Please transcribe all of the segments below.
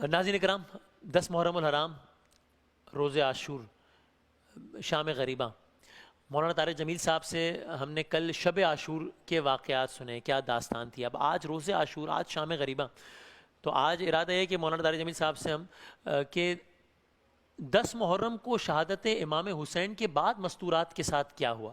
ناظرین کرام، 10 محرم الحرام، روز عاشور، شام غریبہ. مولانا طارق جمیل صاحب سے ہم نے کل شب عاشور کے واقعات سنے، کیا داستان تھی. اب آج روز عاشور، آج شام غریبہ. تو آج ارادہ ہے کہ مولانا طارق جمیل صاحب سے ہم کہ 10 محرم کو شہادت امام حسین کے بعد مستورات کے ساتھ کیا ہوا.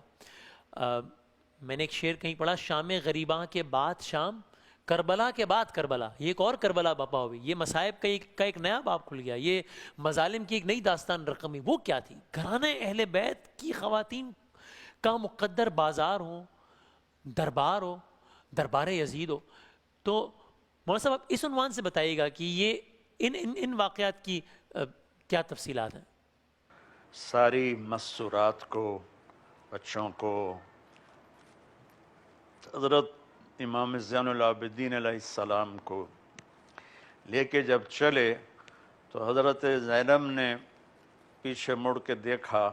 میں نے ایک شعر کہیں پڑھا، شام غریبہ کے بعد شام، کربلا کے بعد کربلا. یہ ایک اور کربلا بپا ہوئی، یہ مصائب کا ایک نیا باب کھل گیا، یہ مظالم کی ایک نئی داستان رقم ہوئی. وہ کیا تھی؟ گھرانے اہل بیت کی خواتین کا مقدر بازار ہو، دربار ہو، دربار یزید ہو. تو مولانا صاحب آپ اس عنوان سے بتائیے گا کہ یہ ان واقعات کی کیا تفصیلات ہیں؟ ساری مسورات کو، بچوں کو حضرت امام زین العابدین علیہ السلام کو لے کے جب چلے تو حضرت زینب نے پیچھے مڑ کے دیکھا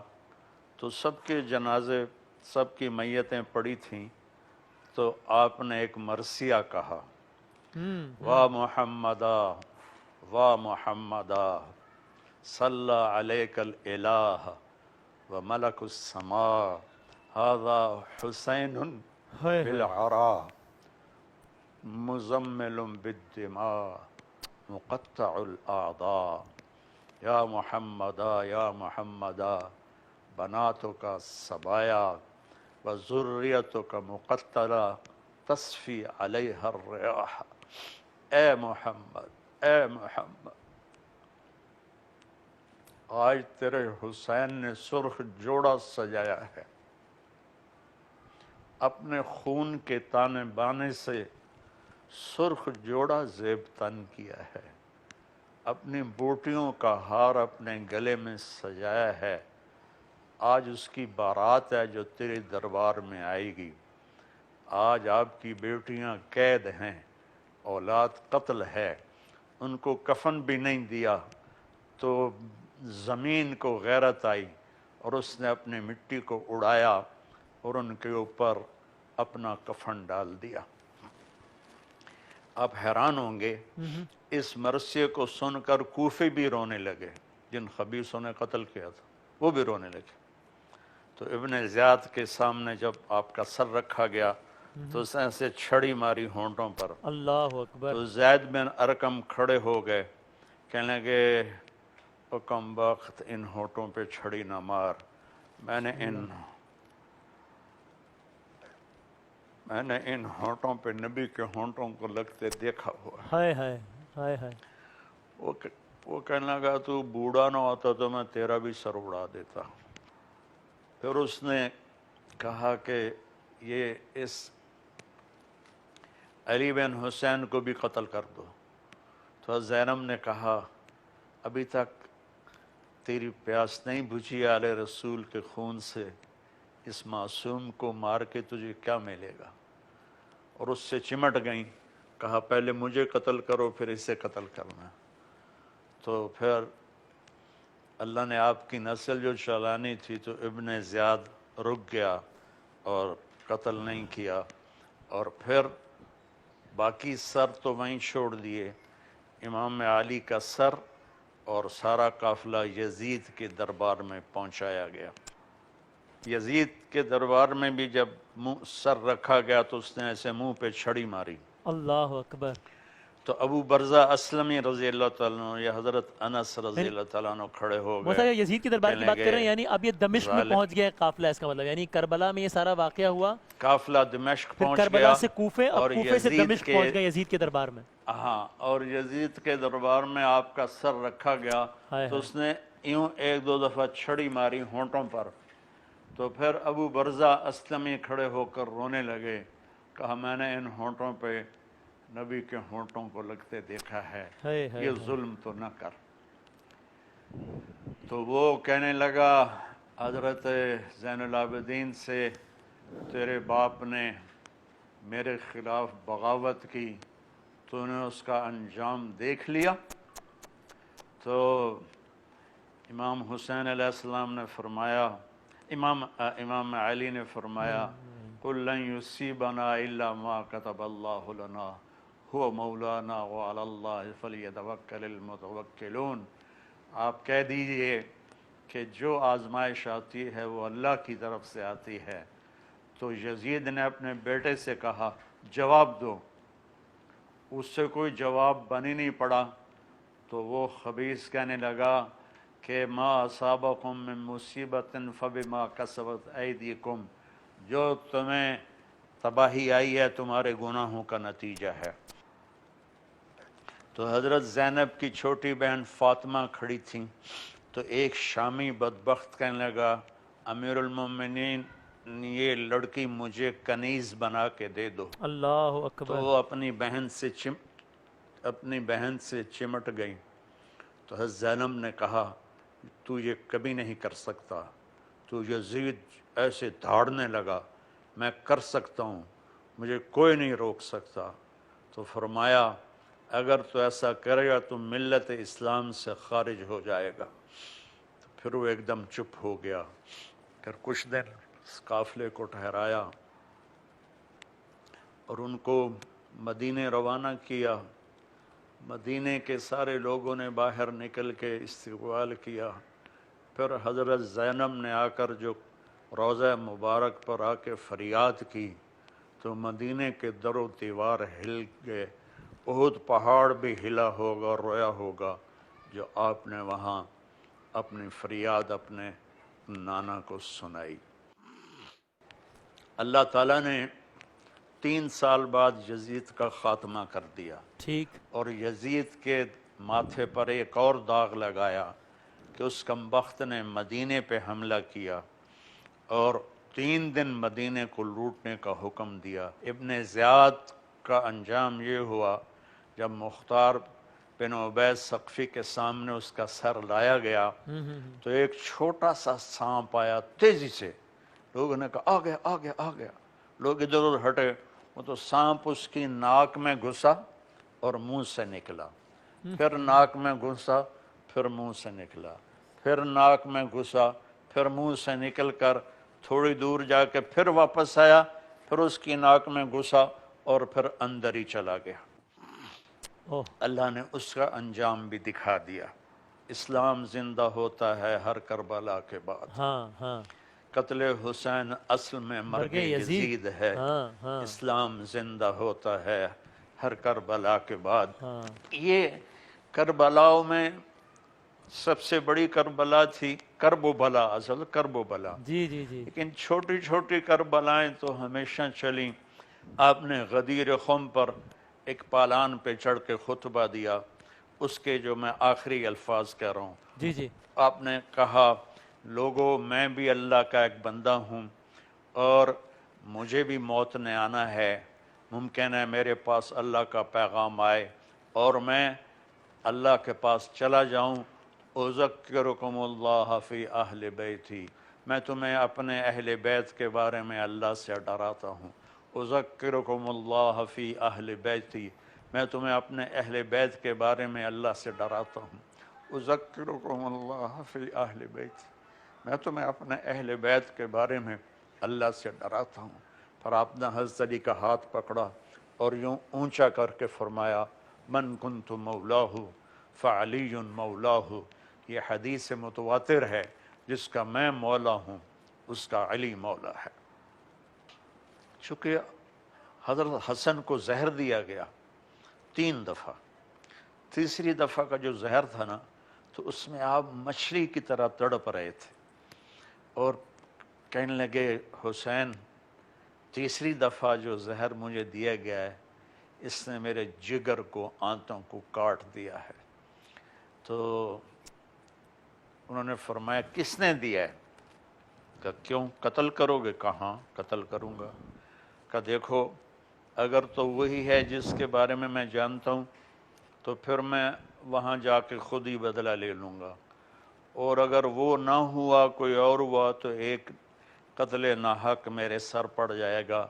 تو سب کے جنازے، سب کی میتیں پڑی تھیں. تو آپ نے ایک مرثیہ کہا، وا محمدا وا محمدا صلی علیک الالہ و ملک السماء ھذا حسین بالعراء مزمل بالدماء مقطع الاعضاء یا محمدا یا محمدا بناتک سبایا و ذریتک مقتلہ تصفی علیہ الریاح. اے محمد، اے محمد، آج تیرے حسین نے سرخ جوڑا سجایا ہے، اپنے خون کے تانے بانے سے سرخ جوڑا زیب تن کیا ہے، اپنی بوٹیوں کا ہار اپنے گلے میں سجایا ہے. آج اس کی بارات ہے جو تیرے دربار میں آئے گی. آج آپ کی بیٹیاں قید ہیں، اولاد قتل ہے، ان کو کفن بھی نہیں دیا تو زمین کو غیرت آئی اور اس نے اپنے مٹی کو اڑایا اور ان کے اوپر اپنا کفن ڈال دیا. آپ حیران ہوں گے، اس مرثیے کو سن کر کوفی بھی رونے لگے، جن خبیثوں نے قتل کیا تھا وہ بھی رونے لگے. تو ابن زیاد کے سامنے جب آپ کا سر رکھا گیا تو اس نے ایسے چھڑی ماری ہونٹوں پر. اللہ اکبر. تو زید بن ارقم کھڑے ہو گئے، کہنے لگے او کم بخت، ان ہونٹوں پہ چھڑی نہ مار، میں نے ان ہونٹوں پہ نبی کے ہونٹوں کو لگتے دیکھا ہوا ہے. ہائے ہائے ہائے ہائے. وہ کہنے لگا تو بوڑھا نہ ہوتا تو میں تیرا بھی سر اڑا دیتا. پھر اس نے کہا کہ یہ اس علی بن حسین کو بھی قتل کر دو. تو زینب نے کہا ابھی تک تیری پیاس نہیں بجھی آل رسول کے خون سے، اس معصوم کو مار کے تجھے کیا ملے گا. اور اس سے چمٹ گئیں، کہا پہلے مجھے قتل کرو پھر اسے قتل کرنا. تو پھر اللہ نے آپ کی نسل جو چلانی تھی تو ابن زیاد رک گیا اور قتل نہیں کیا، اور پھر باقی سر تو وہیں چھوڑ دیے. امام علی کا سر اور سارا قافلہ یزید کے دربار میں پہنچایا گیا. یزید کے دربار میں بھی جب سر رکھا گیا تو اس نے ایسے منہ پہ چھڑی ماری. اللہ اکبر. تو ابو برزہ اسلمی رضی اللہ تعالیٰ عنہ یا حضرت انس رضی اللہ تعالیٰ عنہ کھڑے ہو گئے. مولانا یزید کے دربار کی بات کر رہے ہیں، یعنی اب یہ دمشق میں پہنچ گیا قافلہ، اس کا مطلب یعنی کربلا میں یہ سارا واقعہ ہوا، قافلہ دمشق پھر پہنچ گیا کربلا سے کوفے، اب اور کوفے سے یزید دمشق پہنچ گئے یزید کے دربار میں. ہاں، اور یزید کے دربار میں آپ کا سر رکھا گیا تو اس نے یوں ایک دو دفعہ چھڑی ماری ہونٹوں پر. تو پھر ابو برزہ اسلمی کھڑے ہو کر رونے لگے، کہا میں نے ان ہونٹوں پہ نبی کے ہونٹوں کو لگتے دیکھا ہے، یہ ظلم تو نہ کر. تو وہ کہنے لگا حضرت زین العابدین سے تیرے باپ نے میرے خلاف بغاوت کی، تو نے اس کا انجام دیکھ لیا. تو امام حسین علیہ السلام نے فرمایا، امام علی نے فرمایا قُلْ لَن يُصِيبَنَا إِلَّا مَا كَتَبَ اللَّهُ لَنَا हुव मौलाना व अलल्लाहि फलियतवक्कलिल मुतवक्किलून। आप कह दीजिए कि जो आजमाइश आती है वो अल्लाह की तरफ से आती है। तो यजीद ने अपने बेटे से कहा जवाब दो। उससे कोई जवाब बन ही नहीं पड़ा। तो वो खबीस कहने लगा कि मा असाबकुम मिन मुसीबतिन फबिमा कसबत ऐदीकुम, जो तुम्हें तबाही आई है तुम्हारे गुनाहों का नतीजा है। तो हज़रत ज़ैनब की छोटी बहन फ़ातिमा खड़ी थी। तो एक शामी बदबख्त कहने लगा अमीरुल मोमिनीन, ये लड़की मुझे कनीज़ बना के दे दो। अल्लाह तो अकबर। वो अपनी बहन से चिमट गई। तो हज़रत ज़ैनब ने कहा तू ये कभी नहीं कर सकता। तो यजीद ऐसे दहाड़ने लगा मैं कर सकता हूँ, मुझे कोई नहीं रोक सकता। तो फरमाया अगर तो ऐसा करेगा तो मिल्लत इस्लाम से खारिज हो जाएगा। तो फिर वो एकदम चुप हो गया। फिर कुछ दिन इस काफ़िले को ठहराया और उनको मदीने रवाना किया। मदीने के सारे लोगों ने बाहर निकल के इस्तकबाल किया। फिर हज़रत ज़ैनब ने आकर जो रोज़ा मुबारक पर आके फरियाद की तो मदीने के दरो दीवार हिल गए। उहुद पहाड़ भी हिला होगा और रोया होगा जो आपने वहाँ अपनी फरियाद अपने नाना को सुनाई। अल्लाह ताला ने 3 साल बाद यजीद का ख़ात्मा कर दिया। ठीक। और यजीद के माथे पर एक और दाग लगाया कि उस कमबख्त ने मदीने पे हमला किया और 3 दिन मदीने को लूटने का हुक्म दिया। इब्न ज़ियाद का अंजाम ये हुआ जब मुख्तार बिन उबैद सक़फ़ी के सामने उसका सर लाया गया तो एक छोटा सा सांप आया तेज़ी से। लोगों ने कहा आ गया आ गया आ गया। लोग इधर उधर हटे। वो तो सांप उसकी नाक में घुसा और मुंह से निकला, फिर नाक में घुसा, फिर मुंह से निकला, फिर नाक में घुसा, फिर मुंह से निकलकर थोड़ी दूर जाके फिर वापस आया, फिर उसकी नाक में घुसा और फिर अंदर ही चला गया। ओह। अल्लाह ने उसका अंजाम भी दिखा दिया। इस्लाम जिंदा होता है हर करबला के बाद। हाँ हाँ। कत्ले हुसैन असल में मर्गे यजीद है। हाँ हाँ इस्लाम जिंदा होता है हर करबला के बाद। हाँ। ये करबलाओं में सबसे बड़ी करबला थी करबो बला, असल करबो बला। जी जी जी। लेकिन छोटी छोटी करबलाएं तो हमेशा चली। आपने गदीर खुम पर एक पालान पे चढ़ के खुतबा दिया, उसके जो मैं आखिरी अल्फाज कह रहा हूँ। जी जी। आपने कहा लोगों मैं भी अल्लाह का एक बंदा हूँ और मुझे भी मौत ने आना है। मुमकिन है मेरे पास अल्लाह का पैगाम आए और मैं अल्लाह के पास चला जाऊँ। उज़क्किरुकुमुल्लाह फ़ी अहले बैती, मैं तुम्हें अपने अहले बैत के बारे में अल्लाह से डराता हूँ। उज़क्किरुकुमुल्लाह फ़ी अहले बैती, मैं तुम्हें अपने अहले बैत के बारे में अल्लाह से डराता हूँ। उज़क्किरुकुमुल्लाह फ़ी अहले बैती, मैं तुम्हें अपने अहले बैत के बारे में अल्लाह से डराता हूँ। फिर आपने हज़रत अली का हाथ पकड़ा और यूँ ऊंचा करके फरमाया मन कुन्तु मौलाहु फ़अलियुन मौलाहु। ये हदीस मुतवातिर है, जिसका मैं मौला हूँ उसका अली मौला है। चूँकि हज़रत हसन को जहर दिया गया 3 दफ़ा, तीसरी दफ़ा का जो जहर था ना तो उसमें आप मछली की तरह तड़प रहे थे और कहने लगे हुसैन तीसरी दफ़ा जो जहर मुझे दिया गया है इसने मेरे जिगर को आंतों को काट दिया है। तो उन्होंने फरमाया किसने दिया है? कहा क्यों कत्ल करोगे? कहाँ कत्ल करूँगा। कहा देखो अगर तो वही है जिसके बारे में मैं जानता हूँ तो फिर मैं वहाँ जाके खुद ही बदला ले लूँगा, और अगर वो ना हुआ कोई और हुआ तो एक कत्ल नाहक मेरे सर पड़ जाएगा।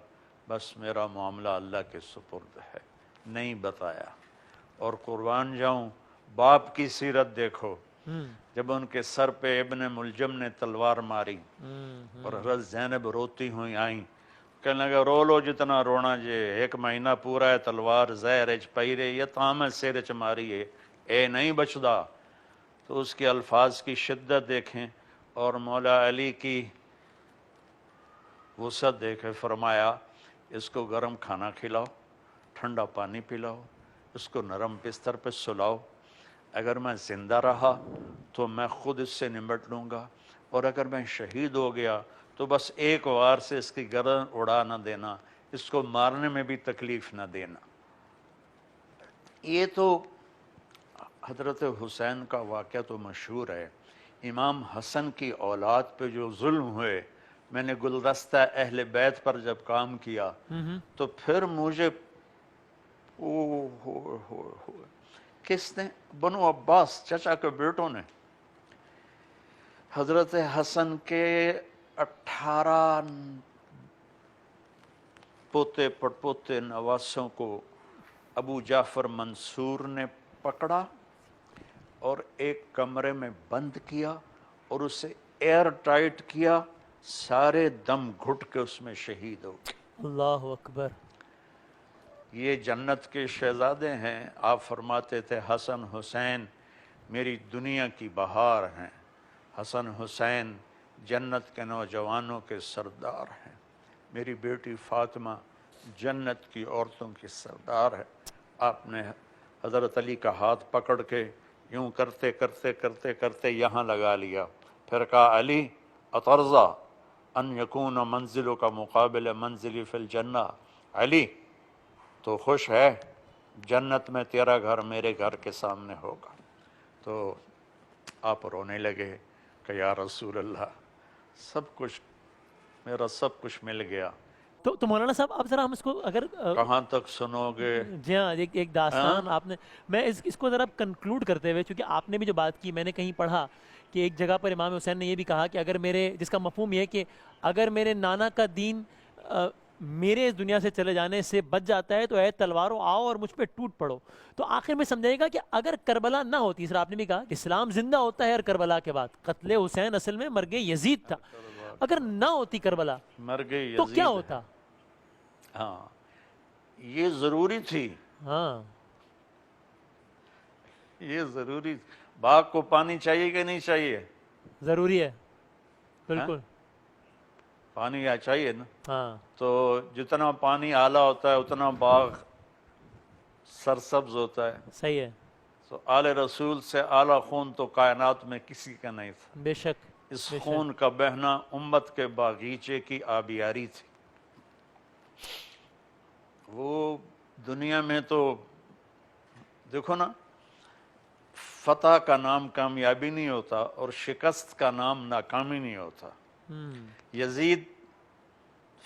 बस मेरा मामला अल्लाह के सुपुर्द है। नहीं बताया। और कुर्बान जाऊं बाप की सीरत देखो, जब उनके सर पे इब्न मुलजम ने तलवार मारी और हज़रत ज़ैनब रोती हुई आई कहने लगा रो लो जितना रोना जे, एक महीना पूरा है तलवार जहर च पई रही है, ताम सिर च मारी है, ए नहीं बचदा। तो उसके अल्फाज की शिद्दत देखें और मौला अली की वसअत देखे। फरमाया इसको गर्म खाना खिलाओ, ठंडा पानी पिलाओ, इसको नरम बिस्तर पे सुलाओ। अगर मैं ज़िंदा रहा तो मैं ख़ुद इससे निपट लूँगा, और अगर मैं शहीद हो गया तो बस एक वार से इसकी गर्दन उड़ा ना देना, इसको मारने में भी तकलीफ़ ना देना। ये तो हज़रत हुसैन का वाक़या तो मशहूर है। इमाम हसन की औलाद पे जो जुल्म हुए, मैंने गुलदस्ता अहले बैत पर जब काम किया तो फिर मुझे हो किसने, बनु अब्बास चचा के बेटों ने हज़रत हसन के 18 पोते पड़पोते नवासों को अबू जाफ़र मंसूर ने पकड़ा और एक कमरे में बंद किया और उसे एयर टाइट किया, सारे दम घुट के उसमें शहीद हो गए। अल्लाह अकबर। ये जन्नत के शहजादे हैं। आप फरमाते थे हसन हुसैन मेरी दुनिया की बहार हैं, हसन हुसैन जन्नत के नौजवानों के सरदार हैं, मेरी बेटी फातिमा जन्नत की औरतों की सरदार है। आपने हज़रत अली का हाथ पकड़ के यूं करते करते करते करते यहाँ लगा लिया, फिर कहा अली अतरज़ा अन यकून मंजिलों का मुकाबिल मंजिली फिल जन्ना, अली तो खुश है जन्नत में तेरा घर मेरे घर के सामने होगा। तो आप रोने लगे कि या रसूल अल्लाह, सब कुछ मेरा सब कुछ मिल गया। तो मौलाना साहब अब ज़रा हम इसको अगर कहाँ तक सुनोगे? जी हाँ, एक दास्तान आपने, मैं इसको ज़रा कंक्लूड करते हुए, क्योंकि आपने भी जो बात की, मैंने कहीं पढ़ा कि एक जगह पर इमाम हुसैन ने ये भी कहा कि अगर मेरे, जिसका मफहूम ये है कि अगर मेरे नाना का दीन मेरे इस दुनिया से चले जाने से बच जाता है तो ऐ तलवारों आओ और मुझ पे टूट पड़ो। तो आखिर में समझाएगा कि अगर करबला ना होती, सर आपने भी कहा इस्लाम जिंदा होता है और करबला के बाद कत्ले हुसैन असल में मर गए यजीद था, अगर ना होती करबला मर गई तो यजीद क्या है। होता? हाँ, ये ज़रूरी थी, हाँ, ये ज़रूरी। बाग को पानी चाहिए कि नहीं चाहिए? ज़रूरी है, बिल्कुल। पानी या चाहिए ना। हाँ, तो जितना पानी आला होता है उतना बाग सरसब्ज होता है। सही है, तो आले रसूल से आला खून तो कायनात में किसी का नहीं था। बेशक। इस खून का बहना उम्मत के बागीचे की आबियारी थी। वो दुनिया में तो देखो ना, फतह का नाम कामयाबी नहीं होता और शिकस्त का नाम नाकामी नहीं होता। यजीद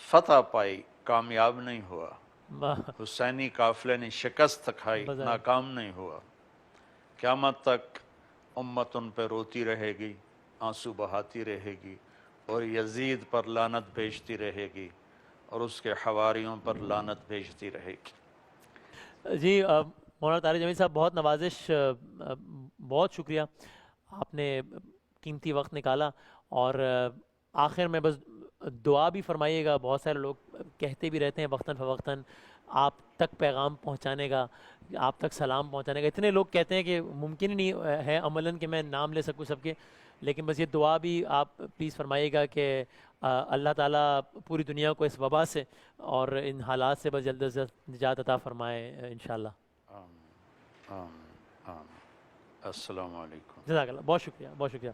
फतह पाई, कामयाब नहीं हुआ। वाह, हुसैनी काफिले ने शिकस्त खाई, नाकाम नहीं हुआ। क़यामत तक उम्मत उन पर रोती रहेगी, आंसू बहाती रहेगी और यजीद पर लानत भेजती रहेगी और उसके हवारियों पर लानत भेजती रहेगी। जी मौलाना तारिक जमील साहब, बहुत नवाजिश, बहुत शुक्रिया, आपने कीमती वक्त निकाला। और आखिर में बस दुआ भी फरमाइएगा, बहुत सारे लोग कहते भी रहते हैं वक्तन फ़वक्तन आप तक पैगाम पहुंचाने का, आप तक सलाम पहुंचाने का। इतने लोग कहते हैं कि मुमकिन ही नहीं है अमलन कि मैं नाम ले सकूं सबके, लेकिन बस ये दुआ भी आप प्लीज़ फरमाइएगा कि अल्लाह ताला पूरी दुनिया को इस वबा से और इन हालात से बस जल्द से जल्द निजात अता फरमाए इंशाअल्लाह। अस्सलाम वालेकुम। जज़ाकल्लाह, बहुत शुक्रिया, बहुत शुक्रिया।